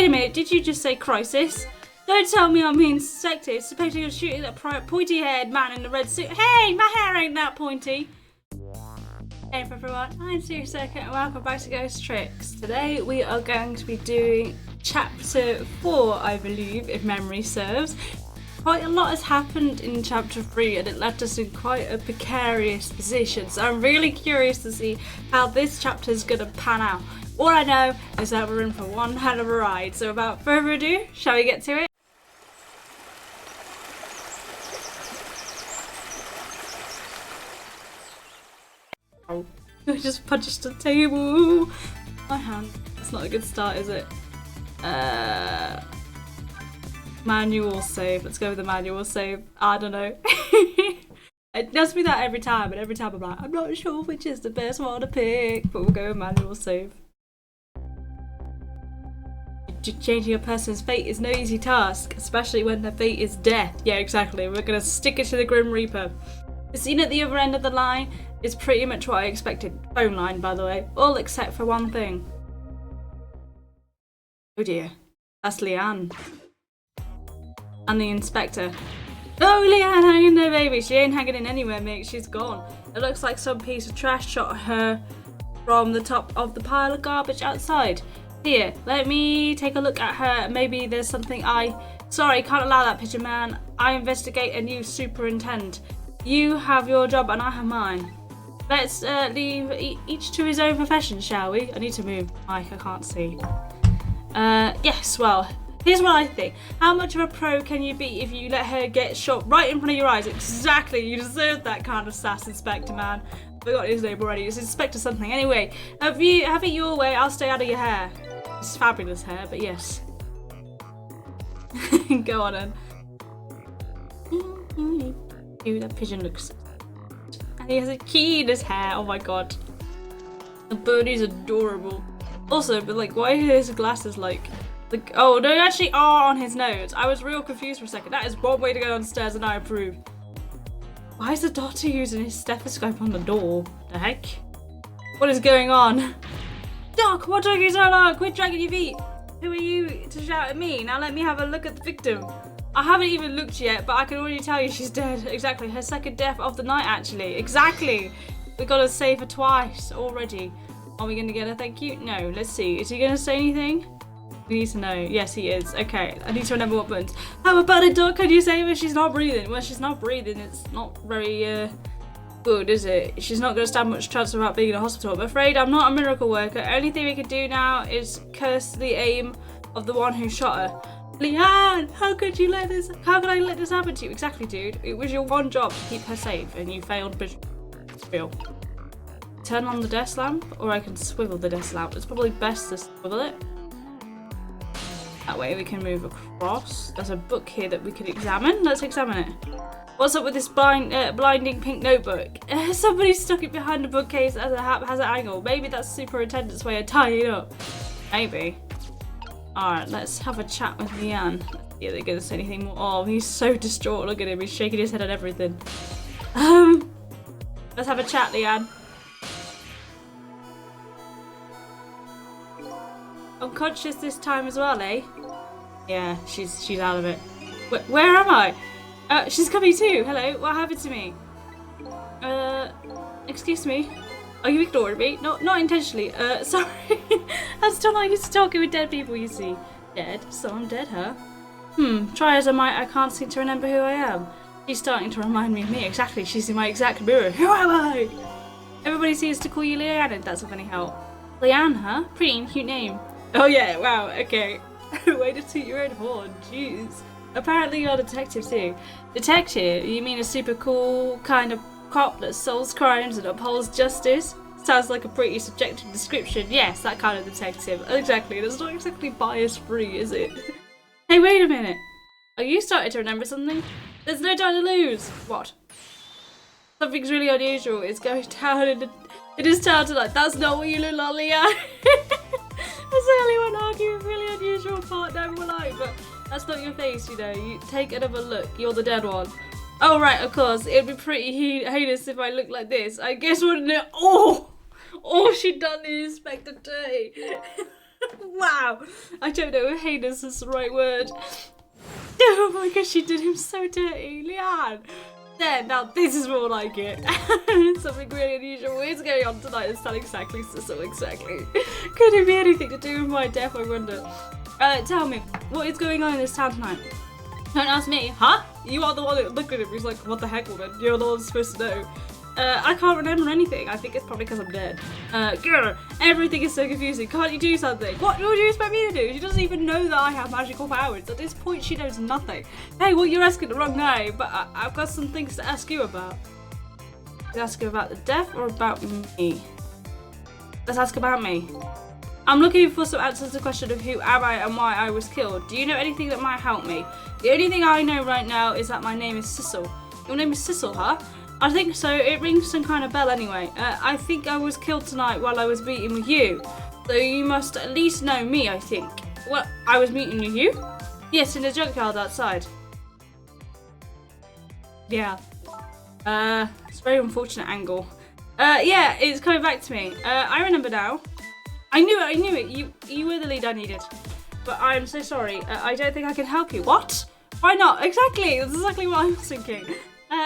Wait a minute, did you just say crisis? Don't tell me I'm being suspected, suspecting of shooting that pointy-haired man in the red suit. Hey, my hair ain't that pointy. Hey everyone, I'm Shu Takumi and welcome back to Ghost Tricks. Today we are going to be doing chapter 4, I believe, if memory serves. Quite a lot has happened in chapter 3 and it left us in quite a precarious position, so I'm really curious to see how this chapter is going to pan out. All I know is that we're in for one hell of a ride, so without further ado, shall we get to it? Oh, I just punched the table. My hand. That's not a good start, is it? Manual save. Let's go with the manual save. I don't know. It does me that every time, and every time I'm like, I'm not sure which is the best one to pick, but we'll go with manual save. Changing a person's fate is no easy task, especially when their fate is death. Yeah, exactly. We're gonna stick it to the Grim Reaper. The scene at the other end of the line is pretty much what I expected. Phone line, by the way. All except for one thing. Oh dear. That's Leanne. And the inspector. Oh, Leanne, hang in there, baby. She ain't hanging in anywhere, mate. She's gone. It looks like some piece of trash shot her from the top of the pile of garbage outside. Here, let me take a look at her. Maybe there's something Sorry, can't allow that picture, man. I investigate and you superintend. You have your job and I have mine. Let's leave each to his own profession, shall we? I need to move. Mike, I can't see. Yes, well, here's what I think. How much of a pro can you be if you let her get shot right in front of your eyes? Exactly, you deserve that kind of sass, Inspector, man. I forgot his name already. It's Inspector something. Anyway, have it your way. I'll stay out of your hair. It's fabulous hair, but yes. Go on then. Dude, that pigeon looks... And he has a key in his hair. Oh my god. The birdie's adorable. Also, but like, why are his glasses like... Oh, they actually are on his nose. I was real confused for a second. That is one way to go downstairs and I approve. Why is the doctor using his stethoscope on the door? The heck? What is going on? Doc, what took you so long? Quit dragging your feet. Who are you to shout at me? Now let me have a look at the victim. I haven't even looked yet, but I can already tell you she's dead. Exactly, her second death of the night, actually. Exactly. We gotta save her twice already. Are we gonna get a thank you? No, let's see. Is he gonna say anything? We need to know. Yes, he is. Okay, I need to remember what buttons. How about it, Doc? Can you save her? She's not breathing. Well, she's not breathing. It's not very, good, is it? She's not going to stand much chance without being in a hospital. I'm afraid I'm not a miracle worker. Only thing we can do now is curse the aim of the one who shot her. Leanne, how could I let this happen to you? Exactly, dude. It was your one job to keep her safe, and you failed. It's real. Turn on the desk lamp, or I can swivel the desk lamp. It's probably best to swivel it. That way we can move across. There's a book here that we can examine. Let's examine it. What's up with this blinding pink notebook? Somebody stuck it behind the bookcase as a haphazard angle. Maybe that's superintendent's way of tying it up. Maybe. Alright, let's have a chat with Leanne. Yeah, they're gonna say anything more. Oh, he's so distraught. Look at him. He's shaking his head at everything. Let's have a chat, Leanne. Unconscious this time as well, eh? Yeah, she's out of it. Where am I? She's coming too. Hello, what happened to me? Excuse me. Are you ignoring me? No, not intentionally. Sorry. I'm still not used to talking with dead people, you see. Dead? So I'm dead, huh? Try as I might, I can't seem to remember who I am. She's starting to remind me of me. Exactly, she's in my exact mirror. Who am I? Everybody seems to call you Leanne, if that's of any help. Leanne, huh? Pretty and cute name. Oh yeah, wow, okay. Way to toot your own horn, jeez. Apparently you're a detective too. Detective? You mean a super cool kind of cop that solves crimes and upholds justice? Sounds like a pretty subjective description. Yes, that kind of detective. Exactly, that's not exactly bias-free, is it? Hey, wait a minute. Are you starting to remember something? There's no time to lose. What? Something's really unusual. It's going down in his town tonight. That's not what you look like, Leanne. That's the only one arguing a really unusual part down my life, but that's not your face, you know. You take another look. You're the dead one. Oh, right, of course. It'd be pretty heinous if I looked like this. I guess wouldn't it? Oh, she done the Inspector dirty. Wow. I don't know if heinous is the right word. Oh my gosh, she did him so dirty. Leanne. There, now this is more like it. Something really unusual is going on tonight. It's not exactly so exactly. Could it be anything to do with my death, I wonder? Tell me, what is going on in this town tonight? Don't ask me, huh? You are the one that looked at him. He's like, what the heck, woman? You're the one supposed to know. I can't remember anything. I think it's probably because I'm dead. Grr, everything is so confusing. Can't you do something? What do you expect me to do? She doesn't even know that I have magical powers. At this point, she knows nothing. Hey, well, you're asking the wrong guy, but I've got some things to ask you about. Let's ask you about the death or about me? Let's ask about me. I'm looking for some answers to the question of who am I and why I was killed. Do you know anything that might help me? The only thing I know right now is that my name is Sissel. Your name is Sissel, huh? I think so. It rings some kind of bell anyway. I think I was killed tonight while I was meeting with you. So you must at least know me, I think. What? I was meeting with you? Yes, in the junkyard outside. Yeah. It's a very unfortunate angle. Yeah, it's coming back to me. I remember now. I knew it. You were the lead I needed. But I'm so sorry. I don't think I can help you. What? Why not? Exactly. That's exactly what I was thinking.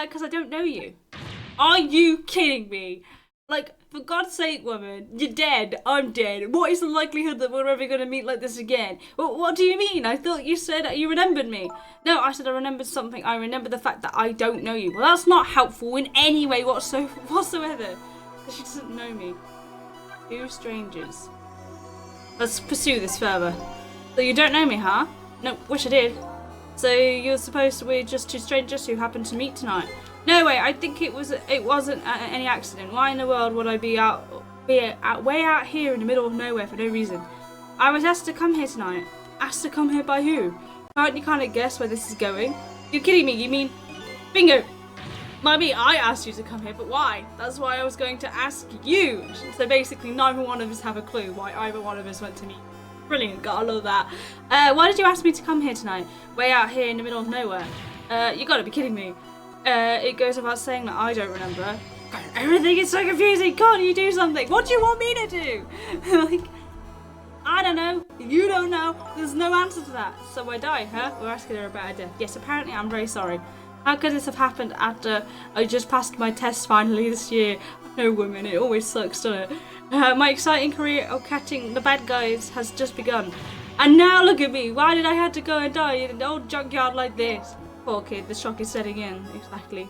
Because I don't know you. Are you kidding me? Like, for God's sake, woman, you're dead. I'm dead. What is the likelihood that we're ever going to meet like this again? Well, what do you mean? I thought you said you remembered me. No, I said I remembered something. I remember the fact that I don't know you. Well, that's not helpful in any way whatsoever. She doesn't know me. Two strangers. Let's pursue this further. So you don't know me, huh? No, wish I did. So you're supposed to be just two strangers who happened to meet tonight? No way, I think it wasn't any accident. Why in the world would I be way out here in the middle of nowhere for no reason? I was asked to come here tonight. Asked to come here by who? Can't you kind of guess where this is going? You're kidding me, you mean... Bingo! Maybe I asked you to come here, but why? That's why I was going to ask you. So basically neither one of us have a clue why either one of us went to meet. Brilliant, gotta love that. Why did you ask me to come here tonight? Way out here in the middle of nowhere. You gotta be kidding me. It goes without saying that I don't remember. God, everything is so confusing. Can't you do something? What do you want me to do? Like, I don't know. You don't know. There's no answer to that. So I die, huh? We're asking her about her death. Yes, apparently I'm very sorry. How could this have happened after I just passed my test finally this year? No, woman, it always sucks, doesn't it? My exciting career of catching the bad guys has just begun. And now look at me. Why did I have to go and die in an old junkyard like this? Poor kid, the shock is setting in. Exactly.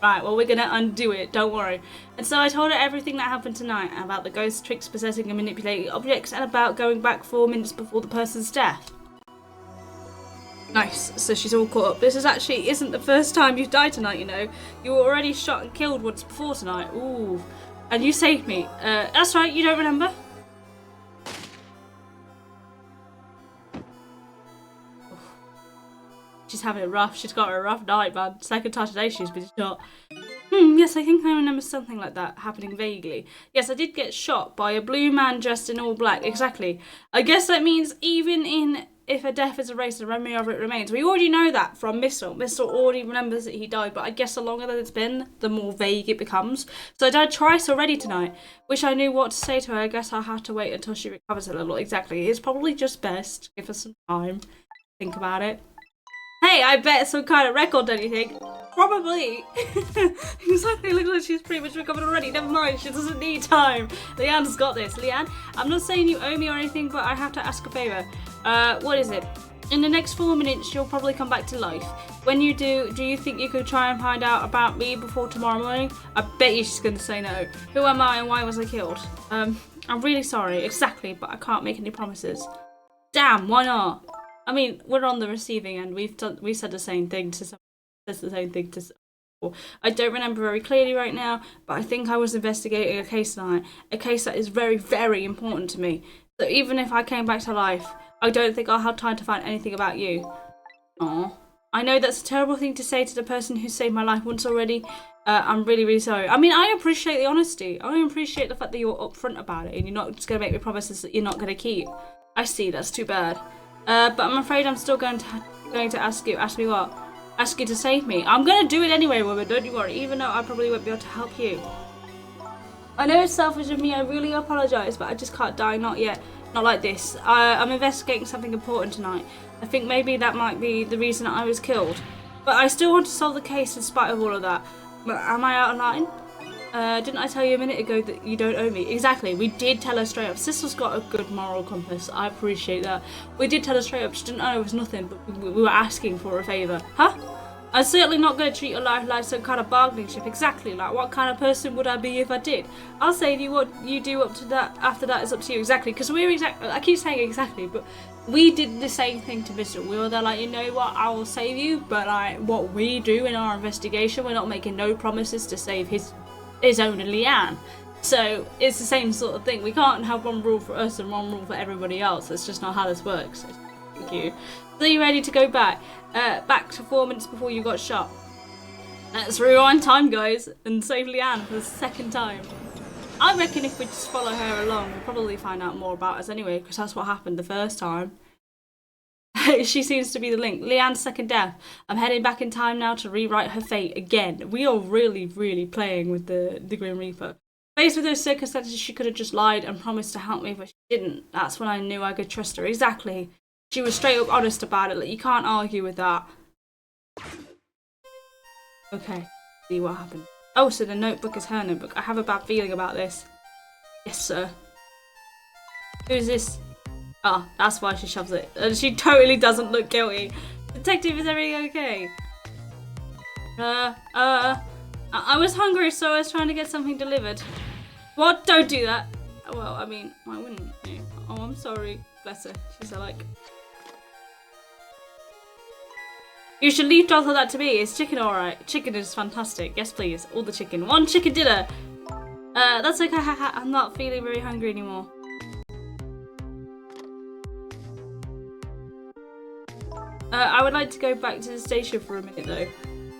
Right, well, we're gonna undo it, don't worry. And so I told her everything that happened tonight, about the ghost tricks possessing and manipulating objects, and about going back 4 minutes before the person's death. Nice, so she's all caught up. This isn't the first time you've died tonight, you know. You were already shot and killed once before tonight. Ooh. And you saved me. That's right, you don't remember? She's having it rough. She's got a rough night, man. Second time today she's been shot. Yes, I think I remember something like that happening vaguely. Yes, I did get shot by a blue man dressed in all black. Exactly. I guess that means if a death is erased, the memory of it remains. We already know that from Missile. Missile already remembers that he died, but I guess the longer that it's been, the more vague it becomes. So I died twice already tonight. Wish I knew what to say to her. I guess I'll have to wait until she recovers a little. Exactly. It's probably just best to give her some time. Think about it. Hey, I bet some kind of record, don't you think? Probably. Exactly, looks like she's pretty much recovered already. Never mind, she doesn't need time. Leanne's got this. Leanne, I'm not saying you owe me or anything, but I have to ask a favour. What is it? In the next 4 minutes, you'll probably come back to life. When you do you think you could try and find out about me before tomorrow morning? I bet you she's going to say no. Who am I and why was I killed? I'm really sorry, exactly, but I can't make any promises. Damn, why not? I mean, we're on the receiving end. We said the same thing to someone. Says the same thing to someone. I don't remember very clearly right now, but I think I was investigating a case tonight. A case that is very, very important to me. So even if I came back to life, I don't think I'll have time to find anything about you. Aww. I know that's a terrible thing to say to the person who saved my life once already. I'm really, really sorry. I mean, I appreciate the honesty. I appreciate the fact that you're upfront about it and you're not just going to make me promises that you're not going to keep. I see, that's too bad. But I'm afraid I'm still going to ask you. Ask me what? Ask you to save me. I'm going to do it anyway, woman. Don't you worry. Even though I probably won't be able to help you. I know it's selfish of me. I really apologise, but I just can't die. Not yet. Not like this. I'm investigating something important tonight. I think maybe that might be the reason I was killed. But I still want to solve the case in spite of all of that. Am I out of line? Didn't I tell you a minute ago that you don't owe me? Exactly, we did tell her straight up. Sissel's got a good moral compass. I appreciate that. We did tell her straight up. She didn't owe us nothing, but we were asking for a favour. Huh? I'm certainly not going to treat your life like some kind of bargaining chip. Exactly, like what kind of person would I be if I did? I'll save you. What you do up to that, after that is up to you. Exactly, because we're exactly, I keep saying exactly, but we did the same thing to Mitchell. We were there like, you know what, I will save you, but what we do in our investigation, we're not making no promises to save his own Leanne. So it's the same sort of thing. We can't have one rule for us and one rule for everybody else. That's just not how this works. Thank you. So you ready to go back? Back to 4 minutes before you got shot. Let's rewind time, guys, and save Leanne for the second time. I reckon if we just follow her along, we'll probably find out more about us anyway, because that's what happened the first time. She seems to be the link. Leanne's second death. I'm heading back in time now to rewrite her fate again. We are really, really playing with the Grim Reaper. Faced with those circumstances, she could have just lied and promised to help me, but she didn't. That's when I knew I could trust her. Exactly. She was straight up honest about it. Like, you can't argue with that. Okay, see what happened. Oh, so the notebook is her notebook. I have a bad feeling about this. Yes, sir. Who's this? Ah, oh, that's why she shoves it. And she totally doesn't look guilty. Detective, is everything okay? I was hungry, so I was trying to get something delivered. What? Don't do that. Well, I mean, why wouldn't you? Oh, I'm sorry. Bless her. She's like... You should leave all of that to me. Is chicken alright? Chicken is fantastic. Yes, please. All the chicken. One chicken dinner. That's okay. I'm not feeling very hungry anymore. I would like to go back to the station for a minute, though.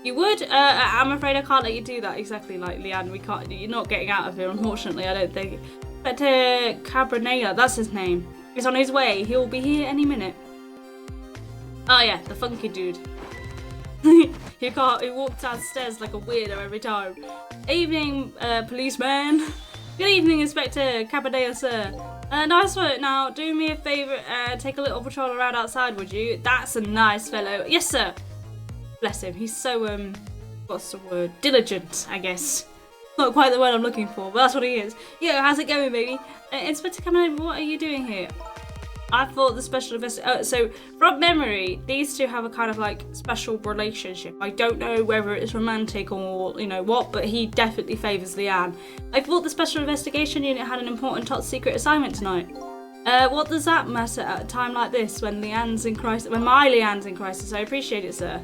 You would? I'm afraid I can't let you do that. Exactly, like Leanne. We can't. You're not getting out of here, unfortunately. I don't think. But Cabranella, that's his name. He's on his way. He'll be here any minute. Oh yeah, the funky dude. He walked downstairs like a weirdo every time. Evening, policeman. Good evening, Inspector Cabadea, sir. Nice work. Now, do me a favour, take a little patrol around outside, would you? That's a nice fellow. Yes, sir. Bless him. He's so, what's the word? Diligent, I guess. Not quite the word I'm looking for, but that's what he is. Yo, how's it going, baby? Inspector Cabadea, what are you doing here? I thought the special investigation. So from memory, these two have a kind of like special relationship. I don't know whether it's romantic or you know what, but he definitely favours Leanne. I thought the special investigation unit had an important top secret assignment tonight. What does that matter at a time like this when Leanne's in crisis? When my Leanne's in crisis, I appreciate it, sir.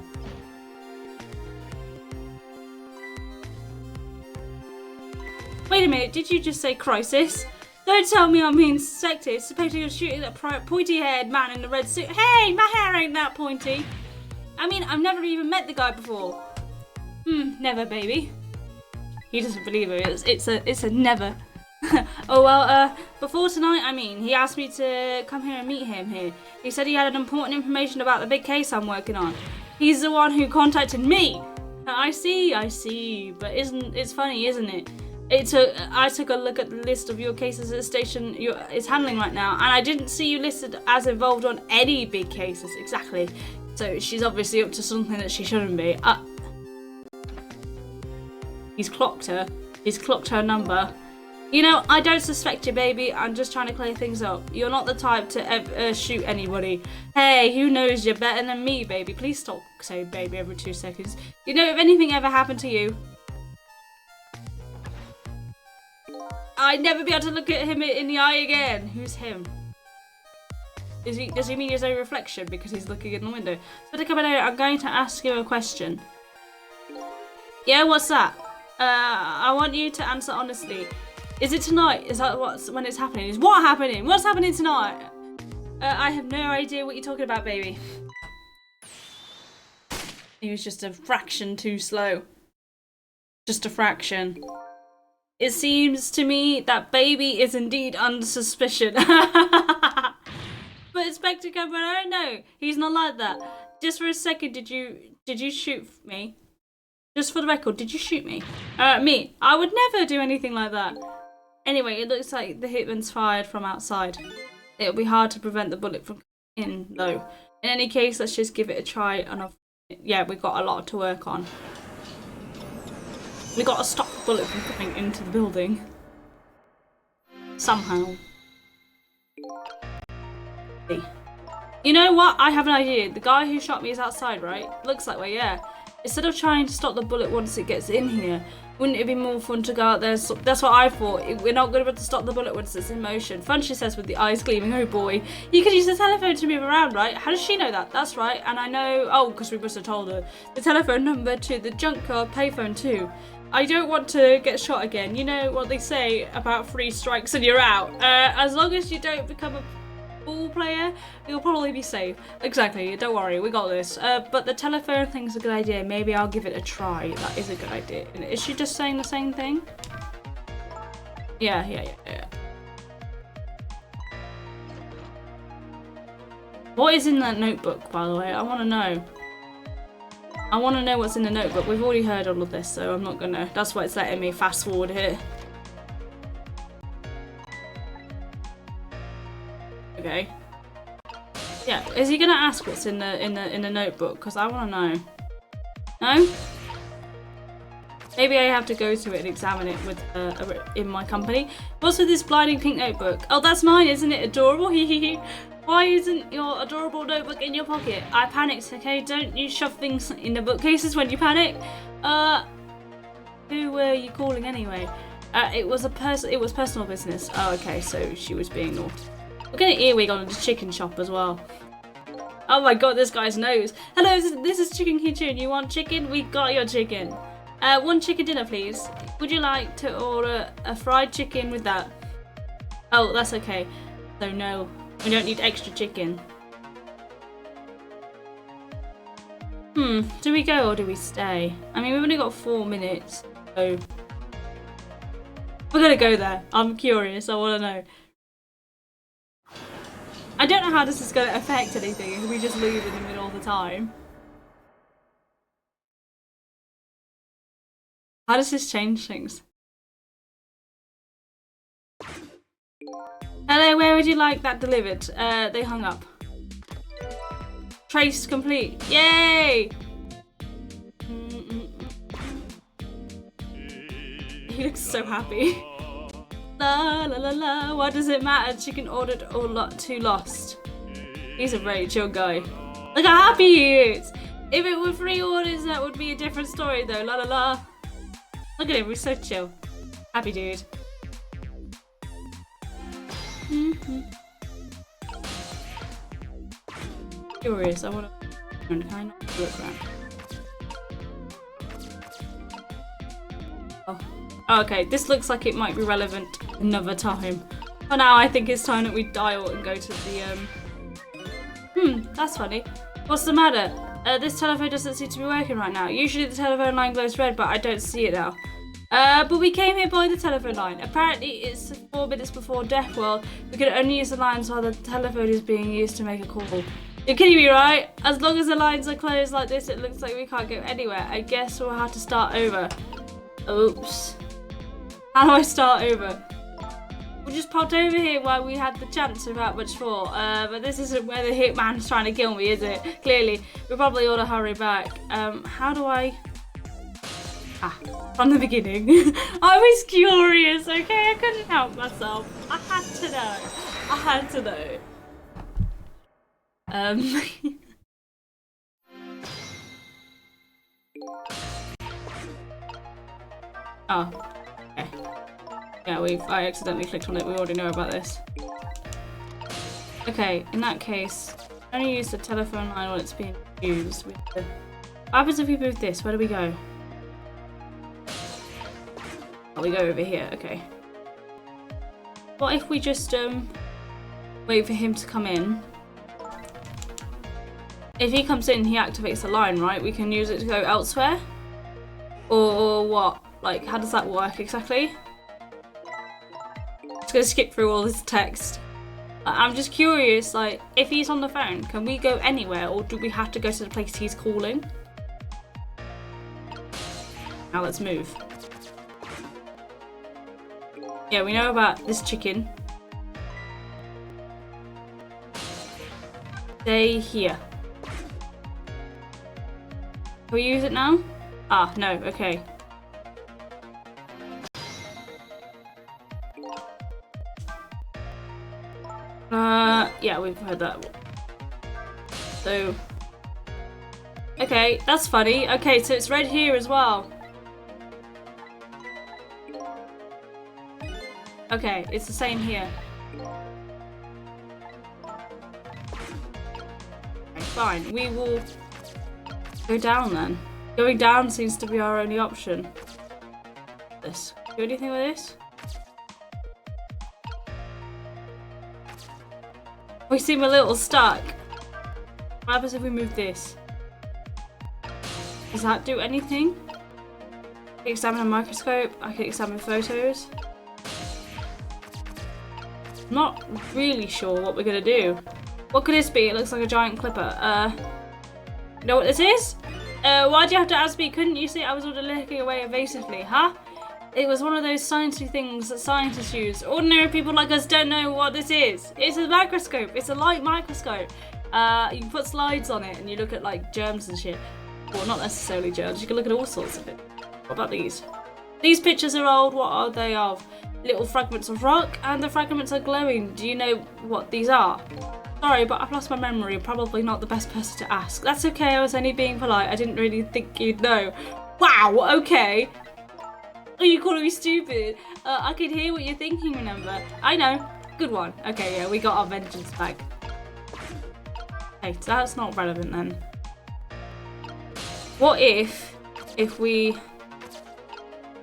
Wait a minute, did you just say crisis? Don't tell me I'm being suspected. Suspected you're shooting that pointy-haired man in the red suit. Hey, my hair ain't that pointy. I mean, I've never even met the guy before. Never, baby. He doesn't believe her. It's a never. Oh well, before tonight, I mean, he asked me to come here and meet him here. He said he had an important information about the big case I'm working on. He's the one who contacted me. I see. But it's funny, isn't it? I took a look at the list of your cases at the station it's handling right now, and I didn't see you listed as involved on any big cases. Exactly. So she's obviously up to something that she shouldn't be. He's clocked her. He's clocked her number. You know, I don't suspect you, baby. I'm just trying to clear things up. You're not the type to ever shoot anybody. Hey, who knows you better than me, baby? Please stop saying baby every 2 seconds. You know, if anything ever happened to you, I'd never be able to look at him in the eye again. Who's him? Does he mean his own reflection because he's looking in the window? So to come in here, I'm going to ask you a question. Yeah, what's that? I want you to answer honestly. Is it tonight? Is that when it's happening? Is what happening? What's happening tonight? I have no idea what you're talking about, baby. He was just a fraction too slow. Just a fraction. It seems to me that baby is indeed under suspicion. But Inspector Cameron, no, he's not like that. Just for a second, did you shoot me? Just for the record, did you shoot me? Me? I would never do anything like that. Anyway, it looks like the hitman's fired from outside. It'll be hard to prevent the bullet from coming in, though. In any case, let's just give it a try. And yeah, we've got a lot to work on. We got to stop the bullet from coming into the building. Somehow. You know what? I have an idea. The guy who shot me is outside, right? Looks that way, yeah. Instead of trying to stop the bullet once it gets in here, wouldn't it be more fun to go out there? So that's what I thought. We're not going to be able to stop the bullet once it's in motion. Fun, she says with the eyes gleaming. Oh boy. You could use the telephone to move around, right? How does she know that? That's right. And I know... Oh, because we must have told her. The telephone number to the junkyard payphone too. I don't want to get shot again. You know what they say about 3 strikes and you're out. As long as you don't become a ball player, you'll probably be safe. Exactly, don't worry, we got this. But the telephone thing's a good idea. Maybe I'll give it a try. That is a good idea. Is she just saying the same thing? Yeah. What is in that notebook, by the way? I want to know. I want to know what's in the notebook. We've already heard all of this, so I'm not gonna... That's why it's letting me fast forward here. Okay. Yeah, is he gonna ask what's in the notebook? Because I want to know. No? Maybe I have to go to it and examine it with in my company. What's with this blinding pink notebook? Oh, that's mine, isn't it? Adorable. Why isn't your adorable notebook in your pocket? I panicked. Okay, don't you shove things in the bookcases when you panic. Who were you calling anyway? It was personal business. Oh, okay. So she was being naughty. We're getting earwig on the chicken shop as well. Oh my god, this guy's nose. Hello, this is Chicken Kitchen. You want chicken? We got your chicken. 1 chicken dinner, please. Would you like to order a fried chicken with that? Oh, that's okay. So no, we don't need extra chicken. Do we go or do we stay? I mean, we've only got 4 minutes, so we're gonna go there. I'm curious. I want to know. I don't know how this is going to affect anything if we just leave in the middle of the time. How does this change things? Hello, where would you like that delivered? They hung up. Trace complete. Yay! He looks so happy. La la la la, what does it matter? Chicken ordered or 2 lost. He's a very chill guy. Look how happy he is! If it were 3 orders, that would be a different story though. La la la. Look at him, he's so chill. Happy dude. Curious, I want to... Can I not look around? Oh, okay, this looks like it might be relevant another time. For now, I think it's time that we dial and go to the, that's funny. What's the matter? This telephone doesn't seem to be working right now. Usually the telephone line glows red, but I don't see it now. But we came here by the telephone line. Apparently, it's 4 minutes before death. Well, we can only use the lines while the telephone is being used to make a call. You're kidding me, right? As long as the lines are closed like this, it looks like we can't go anywhere. I guess we'll have to start over. Oops. How do I start over? We just popped over here while we had the chance without much thought. But this isn't where the hitman's trying to kill me, is it? Clearly. We probably ought to hurry back. How do I... from the beginning. I was curious, okay? I couldn't help myself. I had to know. I had to know. Oh, okay. Yeah, I accidentally clicked on it. We already know about this. Okay, in that case, only use the telephone line when it's being used. What happens if we move this? Where do we go? Oh, we go over here. Okay. What if we just wait for him to come in? If he comes in, he activates the line, right? We can use it to go elsewhere? Or what? Like, how does that work exactly? Just gonna skip through all this text. I'm just curious, like, if he's on the phone, can we go anywhere, or do we have to go to the place he's calling? Now let's move. Yeah, we know about this chicken. stay here. Can we use it now? Ah, no, okay. Yeah, we've heard that. So, okay, that's funny. Okay, so it's red here as well. Okay, it's the same here. Okay, fine, we will go down then. Going down seems to be our only option. This. Do anything with this? We seem a little stuck. What happens if we move this? Does that do anything? I can examine a microscope. I can examine photos. I'm not really sure what we're gonna do. What could this be? It looks like a giant clipper. You know what this is? Why'd you have to ask me? Couldn't you see I was looking away evasively, huh? It was one of those sciencey things that scientists use. Ordinary people like us don't know what this is. It's a microscope. It's a light microscope. You can put slides on it and you look at like germs and shit. Well, not necessarily germs. You can look at all sorts of it. What about these? These pictures are old. What are they of? Little fragments of rock, and the fragments are glowing. Do you know what these are? Sorry, but I've lost my memory. Probably not the best person to ask. That's okay. I was only being polite. I didn't really think you'd know. Wow. Okay. Are you calling me stupid? I can hear what you're thinking, remember? I know. Good one. Okay, yeah, we got our vengeance back. Okay, so that's not relevant then. What if we...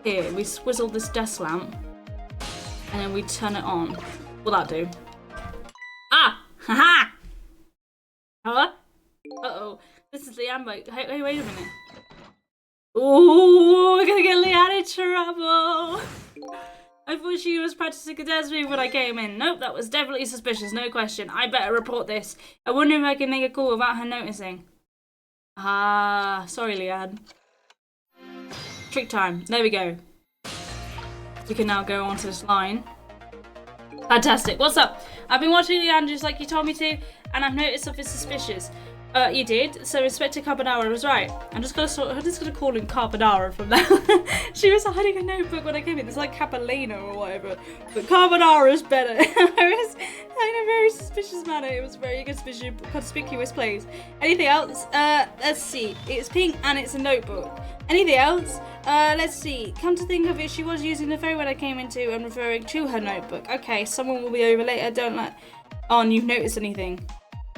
Here, we swizzle this desk lamp, and then we turn it on. Will that do? Ah! Haha! Huh? Uh-oh. This is the amber. Hey, wait a minute. Ooh, we're gonna get Leanne in trouble. I thought she was practicing a dance move when I came in. Nope, that was definitely suspicious, no question. I better report this. I wonder if I can make a call without her noticing. Ah, sorry, Leanne. Trick time. There we go. We can now go onto this line. Fantastic. What's up? I've been watching Leanne just like you told me to, and I've noticed something suspicious. You did? So Inspector Carbonara was right. I'm just gonna call him Carbonara from now. She was hiding a notebook when I came in. It's like Capellino or whatever. But Carbonara is better. I was in a very suspicious manner. It was very conspicuous place. Anything else? Let's see. It's pink and it's a notebook. Anything else? Let's see. Come to think of it, she was using the phone when I came into and referring to her notebook. Okay, someone will be over later. Don't let on you've noticed anything.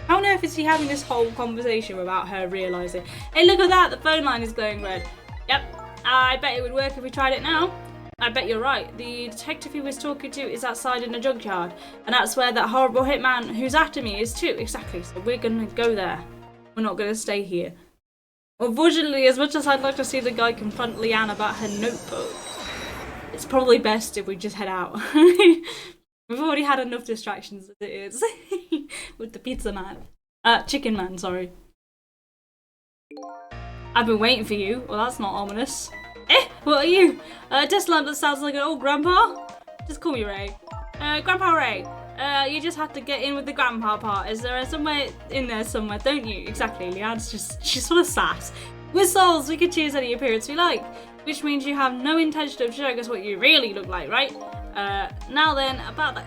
How on earth is he having this whole conversation without her realising? Hey, look at that! The phone line is glowing red. Yep, I bet it would work if we tried it now. I bet you're right. The detective he was talking to is outside in a junkyard. And that's where that horrible hitman who's after me is too. Exactly, so we're gonna go there. We're not gonna stay here. Unfortunately, as much as I'd like to see the guy confront Leanne about her notebook, it's probably best if we just head out. We've already had enough distractions as it is. With the pizza man. Chicken man, sorry. I've been waiting for you. Well, that's not ominous. Eh, what are you? Desk lamp that sounds like an old grandpa? Just call me Ray. Grandpa Ray. You just have to get in with the grandpa part. Is there somewhere in there somewhere, don't you? Exactly, Leanne's she's full of sass. We're souls, we can choose any appearance we like. Which means you have no intention of showing us what you really look like, right? Now then, about that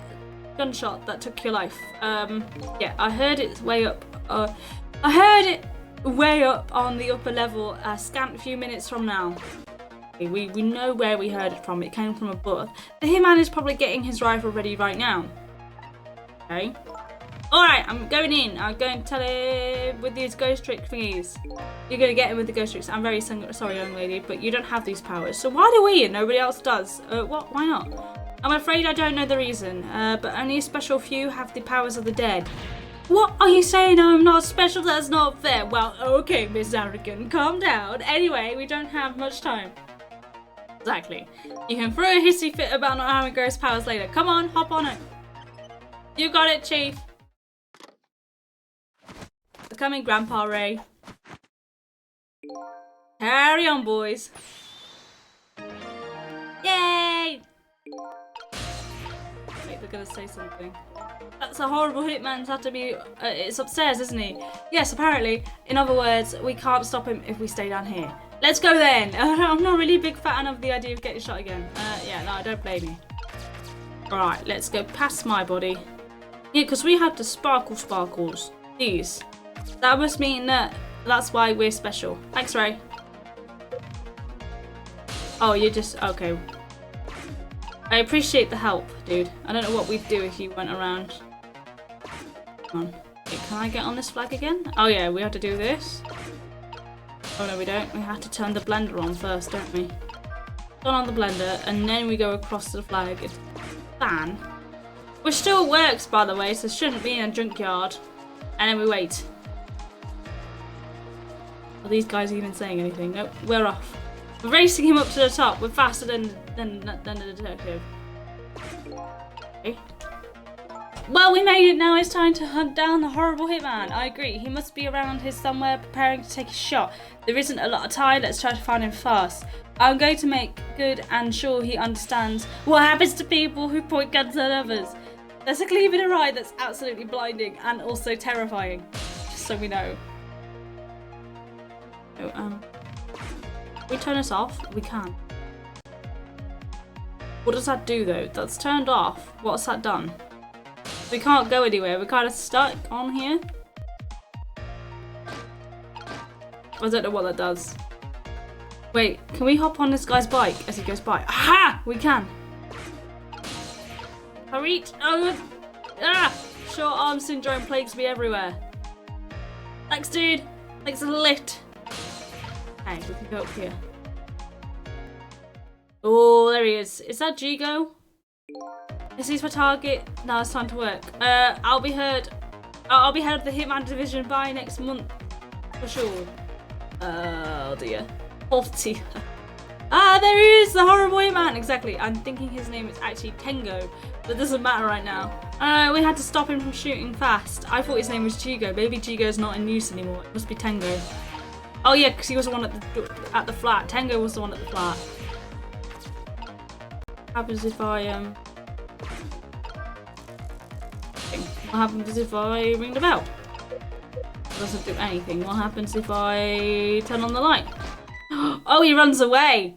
gunshot that took your life. Yeah, I heard it way up. I heard it way up on the upper level, a scant few minutes from now. Okay, we know where we heard it from. It came from above. The hitman is probably getting his rifle ready right now. Okay. Alright, I'm going in. I'm going to tell him with these ghost trick thingies. You're going to get him with the ghost tricks. I'm very sorry, young lady, but you don't have these powers. So why do we and nobody else does? What? Why not? I'm afraid I don't know the reason, but only a special few have the powers of the dead. What are you saying? I'm not special? That's not fair. Well, okay, Miss Arrogant, calm down. Anyway, we don't have much time. Exactly. You can throw a hissy fit about not having ghost powers later. Come on, hop on it. You got it, Chief. We're coming, Grandpa Ray. Carry on, boys. Yay! Wait, they're gonna say something. That's a horrible hitman's had to be. It's upstairs, isn't he? Yes, apparently. In other words, we can't stop him if we stay down here. Let's go then. I'm not really a big fan of the idea of getting shot again. Yeah, no, I don't blame you. Alright, let's go past my body. Yeah, because we have the sparkles. These. That must mean that that's why we're special. Thanks, Ray. Oh, you're just... Okay. I appreciate the help, dude. I don't know what we'd do if you went around. Come on. Wait, can I get on this flag again? Oh yeah, we have to do this. Oh no, we don't. We have to turn the blender on first, don't we? Turn on the blender, and then we go across to the flag. It's fan. Which still works, by the way, so shouldn't be in a junkyard. And then we wait. Are these guys even saying anything? Nope, we're off. We're racing him up to the top. We're faster than the detective. Okay. Well, we made it now. It's time to hunt down the horrible hitman. I agree. He must be around here somewhere preparing to take a shot. There isn't a lot of time. Let's try to find him fast. I'm going to make good and sure he understands what happens to people who point guns at others. There's a gleam in her eye that's absolutely blinding and also terrifying. Just so we know. So, can we turn this off? We can. What does that do though? That's turned off. What's that done? We can't go anywhere. We're kind of stuck on here. I don't know what that does. Wait, can we hop on this guy's bike as he goes by? Aha! We can. I reach. Oh, short arm syndrome plagues me everywhere. Thanks, dude. Thanks a lift. Okay, we can go up here. Oh, there he is. Is that Jigo? Is he my target? Now it's time to work. I'll be head of the Hitman division by next month for sure. Oh dear. 40. There he is, the horrible Hitman. Exactly. I'm thinking his name is actually Tengo, but it doesn't matter right now. We had to stop him from shooting fast. I thought his name was Jigo. Maybe Jigo's not in use anymore. It must be Tango. Oh yeah, because he was the one at the flat. Tango was the one at the flat. What happens if I What happens if I ring the bell? It doesn't do anything. What happens if I turn on the light? Oh, he runs away.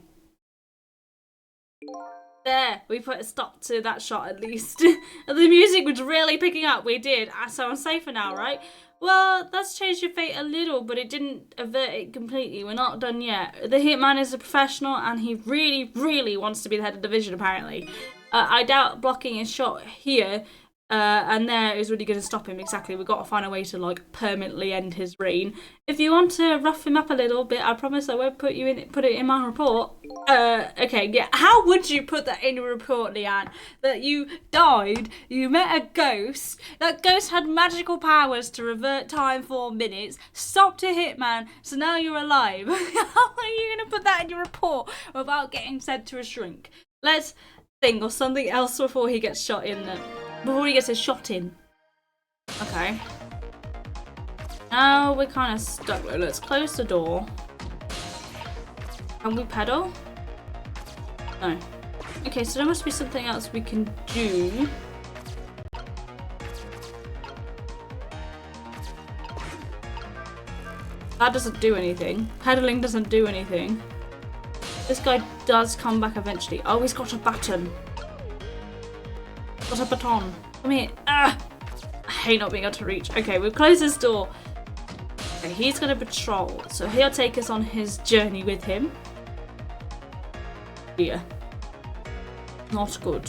There, we put a stop to that shot at least. The music was really picking up. We did. So I'm safer now, right? Well, that's changed your fate a little, but it didn't avert it completely. We're not done yet. The Hitman is a professional, and he really, really wants to be the head of the division, apparently. I doubt blocking his shot here and there is really going to stop him. Exactly. We've got to find a way to, like, permanently end his reign. If you want to rough him up a little bit, I promise I won't put it in my report. Okay, yeah. How would you put that in your report, Leanne? That you died, you met a ghost, that ghost had magical powers to revert time 4 minutes, stopped a hitman, so now you're alive. How are you going to put that in your report without getting sent to a shrink? Let's think of something else before he gets shot in there. Before he gets his shot in. Okay. Now we're kind of stuck. Let's close the door. Can we pedal? No. Okay, so there must be something else we can do. That doesn't do anything. Pedaling doesn't do anything. This guy does come back eventually. Oh, he's got a button. Got a baton. Come here. I hate not being able to reach. Okay, we've closed this door. Okay, he's going to patrol. So he'll take us on his journey with him. Yeah. Not good.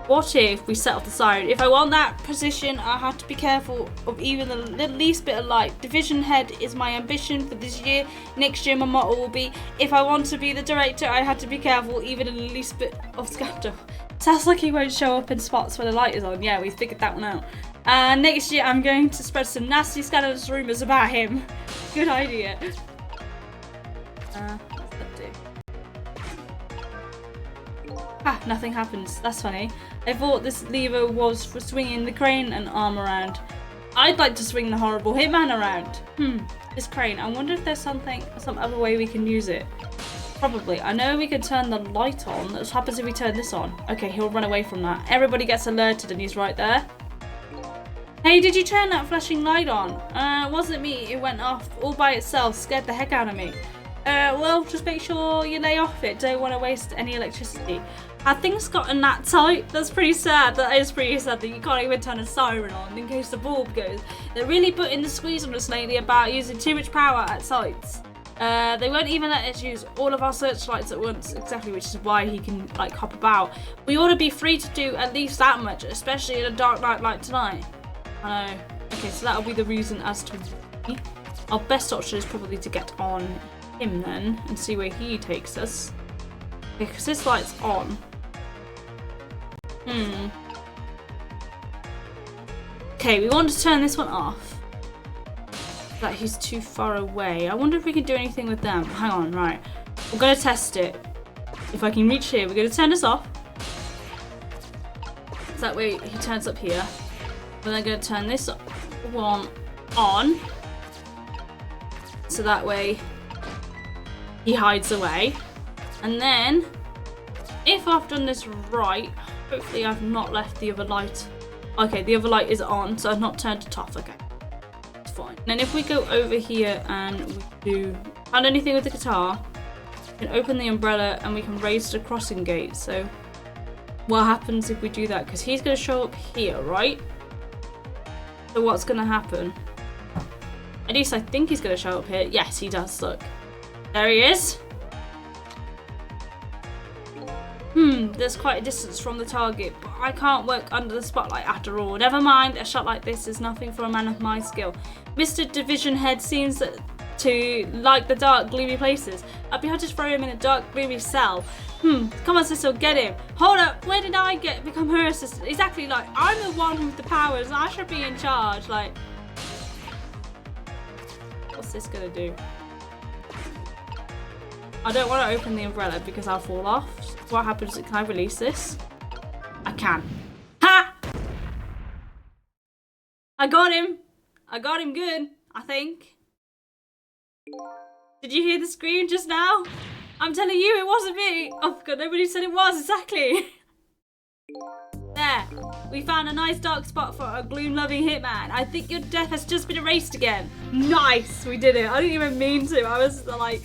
What if we set off the siren? If I want that position, I have to be careful of even the least bit of light. Division head is my ambition for this year. Next year, my motto will be, if I want to be the director, I have to be careful even in the least bit of scandal. Sounds like he won't show up in spots where the light is on. Yeah, we figured that one out. And next year, I'm going to spread some nasty scandalous rumours about him. Good idea. What's that do? Nothing happens. That's funny. I thought this lever was for swinging the crane and arm around. I'd like to swing the horrible hitman around. This crane. I wonder if there's some other way we can use it. Probably. I know we could turn the light on. What happens if we turn this on? Okay, he'll run away from that. Everybody gets alerted and he's right there. Hey, did you turn that flashing light on? It wasn't me. It went off all by itself. Scared the heck out of me. Well, just make sure you lay off it. Don't want to waste any electricity. Have things gotten that tight? That's pretty sad. That is pretty sad that you can't even turn a siren on in case the bulb goes. They're really putting the squeeze on us lately about using too much power at sites. They won't even let us use all of our searchlights at once, exactly, which is why he can, like, hop about. We ought to be free to do at least that much, especially in a dark night like tonight. I know. Okay, so that'll be the reason as to why. Our best option is probably to get on him then and see where he takes us. Because this light's on. Okay, we want to turn this one off. That he's too far away. I wonder if we can do anything with them. Hang on, right. We're going to test it. If I can reach here, we're going to turn this off. So that way he turns up here. We're then going to turn this one on. So that way he hides away. And then, if I've done this right, hopefully I've not left the other light. Okay, the other light is on, so I've not turned it off. Okay. Fine. And then if we go over here and we do find anything with the guitar, we can open the umbrella and we can raise the crossing gate. So what happens if we do that? Because he's going to show up here, right? So what's going to happen? At least I think he's going to show up here. Yes, he does. Look. There he is. There's quite a distance from the target, but I can't work under the spotlight after all. Never mind, a shot like this is nothing for a man of my skill. Mr. Division Head seems to like the dark, gloomy places. I'd be hard to throw him in a dark, gloomy cell. Come on, sister, get him. Hold up, where did I become her assistant? Exactly, like, I'm the one with the powers, and I should be in charge, like. What's this gonna do? I don't want to open the umbrella because I'll fall off. What happens? Can I release this? I can. Ha! I got him. I got him good, I think. Did you hear the scream just now? I'm telling you, it wasn't me. Oh god, nobody said it was, exactly. There. We found a nice dark spot for a gloom-loving hitman. I think your death has just been erased again. Nice, we did it. I didn't even mean to. I was like,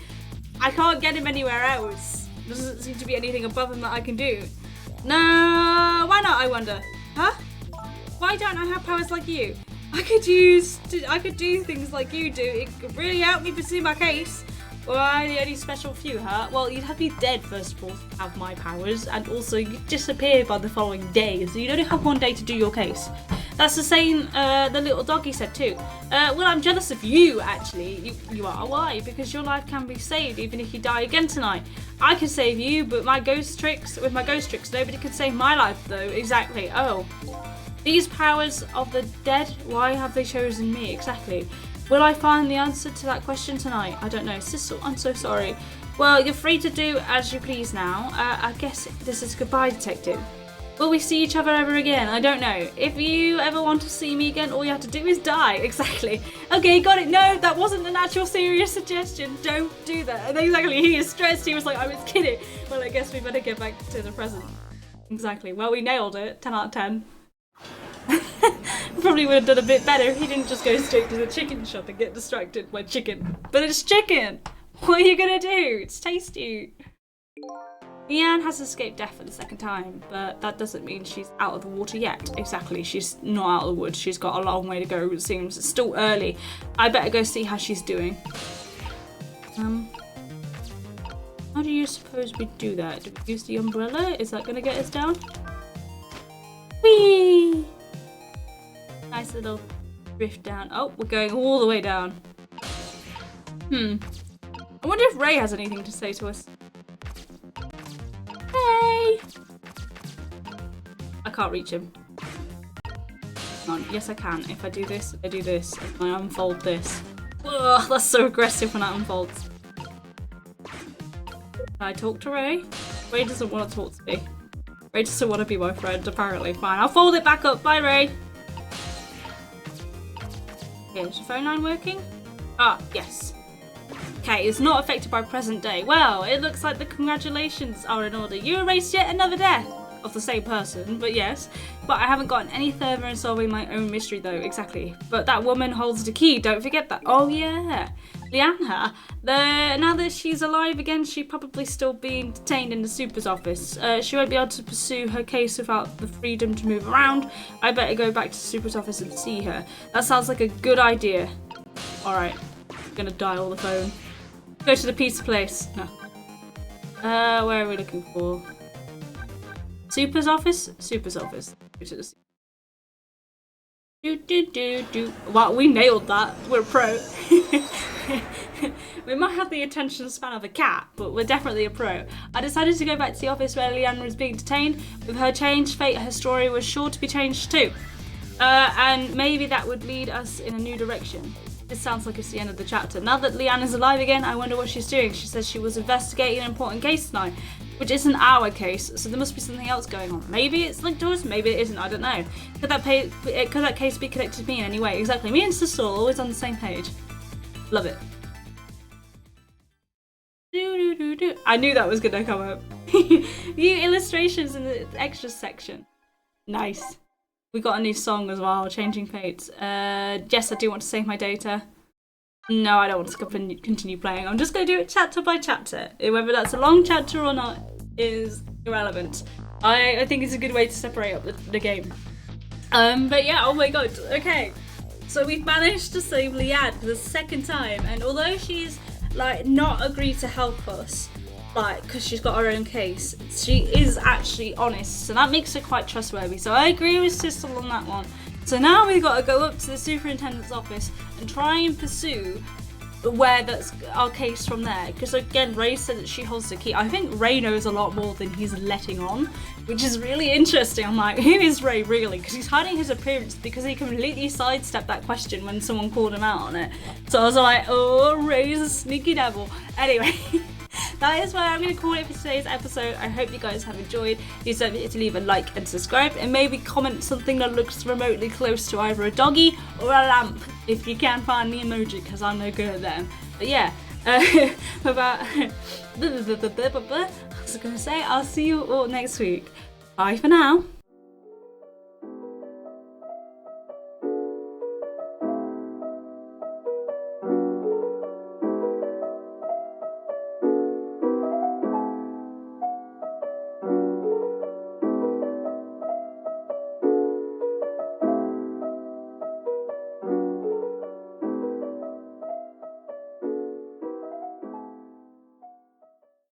I can't get him anywhere else. There doesn't seem to be anything above him that I can do. No, why not, I wonder? Huh? Why don't I have powers like you? I could do things like you do. It could really help me pursue my case. Why the only special few, huh? Well, you'd have to be dead first of all to have my powers, and also you'd disappear by the following day, so you'd only have one day to do your case. That's the same the little doggy said too. Well, I'm jealous of you, actually. You are. Why? Because your life can be saved even if you die again tonight. I can save you, but with my ghost tricks, nobody can save my life though. Exactly. Oh. These powers of the dead, why have they chosen me? Exactly. Will I find the answer to that question tonight? I don't know. Sissel, I'm so sorry. Well, you're free to do as you please now. I guess this is goodbye, detective. Will we see each other ever again? I don't know. If you ever want to see me again, all you have to do is die. Exactly. Okay, got it. No, that wasn't an actual serious suggestion. Don't do that. And exactly, he is stressed. He was like, I was kidding. Well, I guess we better get back to the present. Exactly. Well, we nailed it. 10 out of 10. Probably would have done a bit better if he didn't just go straight to the chicken shop and get distracted by chicken. But it's chicken! What are you gonna do? It's tasty. Leanne has escaped death for the second time, but that doesn't mean she's out of the water yet. Exactly, she's not out of the woods. She's got a long way to go, it seems. It's still early. I better go see how she's doing. How do you suppose we do that? Do we use the umbrella? Is that gonna get us down? Whee! Nice little drift down. Oh, we're going all the way down. I wonder if Ray has anything to say to us. Hey! I can't reach him. Come on. Yes, I can. If I do this, I do this. If I unfold this. Ugh, that's so aggressive when that unfolds. Can I talk to Ray? Ray doesn't want to talk to me. Ray doesn't want to be my friend, apparently. Fine, I'll fold it back up. Bye, Ray. Okay, is the phone line working? Ah, yes. Okay, it's not affected by present day. Well, it looks like the congratulations are in order. You erased yet another death of the same person, but yes. But I haven't gotten any further in solving my own mystery though, exactly. But that woman holds the key, don't forget that. Oh yeah, Lianha. Now that she's alive again, she's probably still being detained in the super's office. She won't be able to pursue her case without the freedom to move around. I better go back to the super's office and see her. That sounds like a good idea. Alright, I'm gonna dial the phone. Go to the pizza place. No. Where are we looking for? Super's office? Super's office. Go to the Wow, we nailed that. We're pro. We might have the attention span of a cat, but we're definitely a pro. I decided to go back to the office where Leanne was being detained. With her changed fate, her story was sure to be changed too. And maybe that would lead us in a new direction. This sounds like it's the end of the chapter. Now that Leanne is alive again, I wonder what she's doing. She says she was investigating an important case tonight, which isn't our case, so there must be something else going on. Maybe it's linked to us, maybe it isn't, I don't know. Could that case be connected to me in any way? Exactly, me and Sister are always on the same page. Love it. I knew that was gonna come up. New illustrations in the extras section. Nice. We got a new song as well, Changing Fates. Yes, I do want to save my data. No, I don't want to continue playing. I'm just going to do it chapter by chapter. Whether that's a long chapter or not is irrelevant. I think it's a good way to separate up the game. But yeah, oh my god, okay. So we've managed to save Leanne for the second time, and although she's like not agreed to help us, like, because she's got her own case, she is actually honest, so that makes her quite trustworthy. So I agree with Sister on that one. So now we've got to go up to the superintendent's office and try and pursue where that's our case from there. Because again, Ray said that she holds the key. I think Ray knows a lot more than he's letting on, which is really interesting. I'm like, who is Ray really? Because he's hiding his appearance because he completely sidestepped that question when someone called him out on it. So I was like, oh, Ray's a sneaky devil. Anyway. That is why I'm going to call it for today's episode. I hope you guys have enjoyed. Please don't forget to leave a like and subscribe, and maybe comment something that looks remotely close to either a doggy or a lamp if you can find the emoji, because I'm no good at them. But yeah, I was going to say, I'll see you all next week. Bye for now.